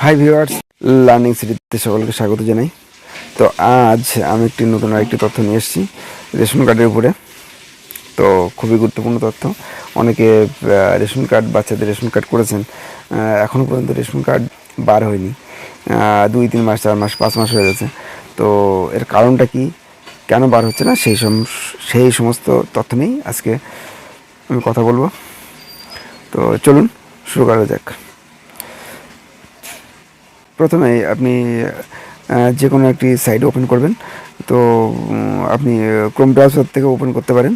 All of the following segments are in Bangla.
হাই ভিউয়ার্স, লার্নিং সিরিজে সকলকে স্বাগত জানাই। তো আজ আমি নতুন আরেকটি তথ্য নিয়ে এসেছি রেশন কার্ডের উপরে। তো খুবই গুরুত্বপূর্ণ তথ্য। অনেকে রেশন কার্ড, বাচ্চাদের রেশন কার্ড করেছেন, এখনও পর্যন্ত রেশন কার্ড বার হয়নি। 2-3 মাস, 4 মাস, 5 মাস হয়ে গেছে। তো এর কারণটা কি, কেন বার হচ্ছে না, সেই সমস্ত তথ্য নিয়েই আজকে আমি কথা বলবো। তো চলুন শুরু করা যাক। প্রথমে আপনি যে কোনো একটি সাইট ওপেন করবেন। তো আপনি ক্রোম ব্রাউজার থেকে ওপেন করতে পারেন।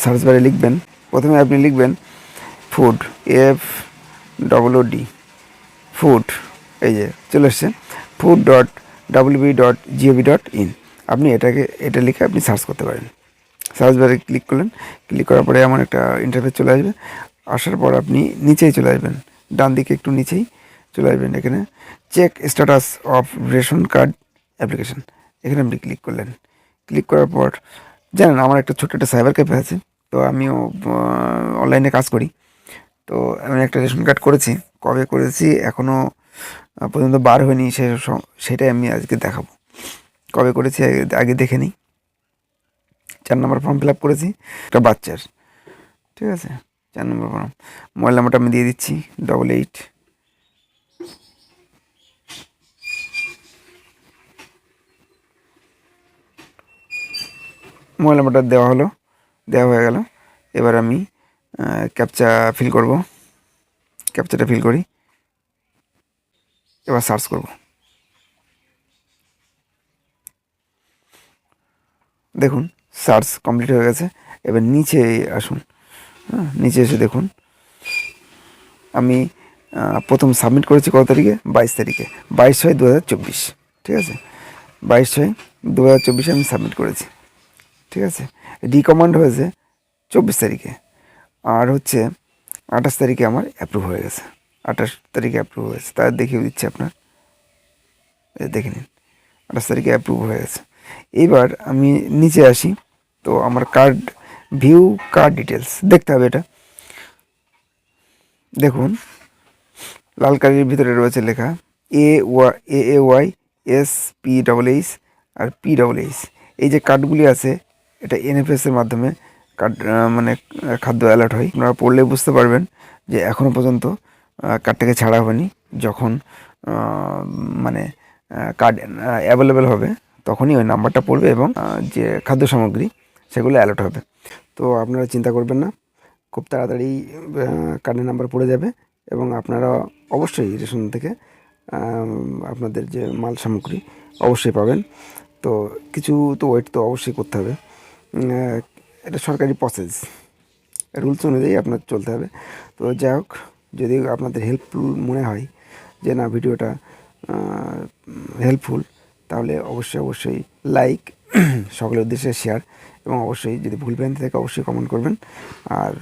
সার্চ বারে লিখবেন, প্রথমে আপনি লিখবেন ফুড, FOOD, ফুড। এই যে চলে এসছে food.wb.gov.in। আপনি এটা লিখে আপনি সার্চ করতে পারেন। সার্চ বারে ক্লিক করলেন, ক্লিক করার পরে এমন একটা ইন্টারফেস চলে আসবে। আসার পর আপনি নিচেই চলে আসবেন, ডান দিকে একটু নিচেই চলে আসবেন। এখানে check status of ration card application, এখানে আপনি ক্লিক করলেন। ক্লিক করার পর জানেন আমার একটা ছোট্ট একটা সাইবার ক্যাফে আছে। তো আমিও অনলাইনে কাজ করি। তো আমি একটা রেশন কার্ড করেছি, কবে করেছি এখনও পর্যন্ত বার হয়নি, সেটাই আমি আজকে দেখাবো। কবে করেছি আগে দেখে নিই। 4 নম্বর ফর্ম ফিল আপ করেছি একটা বাচ্চার, ঠিক আছে। 4 নম্বর ফর্ম, মোবাইল নাম্বারটা আমি দিয়ে দিচ্ছি 88। মোবাইল নাম্বারটা দেওয়া হয়ে গেল। এবার আমি ক্যাপচা ফিল করব। ক্যাপচাটা ফিল করি, এবার সার্চ করব। দেখুন সার্চ কমপ্লিট হয়ে গেছে। এবার নিচে আসুন, নিচে এসে দেখুন আমি প্রথম সাবমিট করেছি কত তারিখে, 22 তারিখে, 22/6/2024, ঠিক আছে। 22/6/2024 আমি সাবমিট করেছি, ঠিক আছে। রিকমান্ড হয়েছে 24 তারিখে, আর হচ্ছে 28 তারিখে আমার অ্যাপ্রুভ হয়ে গেছে। 28 তারিখে অ্যাপ্রুভ হয়েছে, তার দেখিয়ে দিচ্ছি আপনার, দেখে নিন 28 তারিখে অ্যাপ্রুভ হয়ে গেছে। এবার আমি নিচে আসি, তো আমার কার্ড, ভিউ কার্ড ডিটেলস দেখতে হবে। এটা দেখুন লাল কালির ভিতরে রয়েছে লেখা AAY SPHH আর PHH। এই যে কার্ডগুলি আছে, এটা NFS-এর মাধ্যমে কার্ড মানে খাদ্য অ্যালার্ট হয়। আপনারা পড়লে বুঝতে পারবেন যে এখনও পর্যন্ত কার্ডটাকে ছাড়া হয়নি। যখন মানে কার্ড অ্যাভেলেবেল হবে তখনই ওই নাম্বারটা পড়বে এবং যে খাদ্য সামগ্রী সেগুলো অ্যালার্ট হবে। তো আপনারা চিন্তা করবেন না, খুব তাড়াতাড়ি কার্ডের নাম্বার পড়ে যাবে এবং আপনারা অবশ্যই রেশন থেকে আপনাদের যে মাল সামগ্রী অবশ্যই পাবেন। তো কিছু তো ওয়েট তো অবশ্যই করতে হবে, এটা সরকারি প্রসেস, রুলস অনুযায়ী আপনার চলতে হবে। তো যাই হোক, যদি আপনাদের হেল্পফুল মনে হয় যে না ভিডিওটা হেল্পফুল, তাহলে অবশ্যই লাইক, সকলের উদ্দেশ্যে শেয়ার, এবং অবশ্যই যদি ভুল ভ্রান্তি থাকে অবশ্যই কমেন্ট করবেন। আর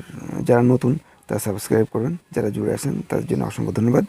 যারা নতুন তারা সাবস্ক্রাইব করবেন, যারা জুড়ে আছেন তাদের জন্য অসংখ্য ধন্যবাদ।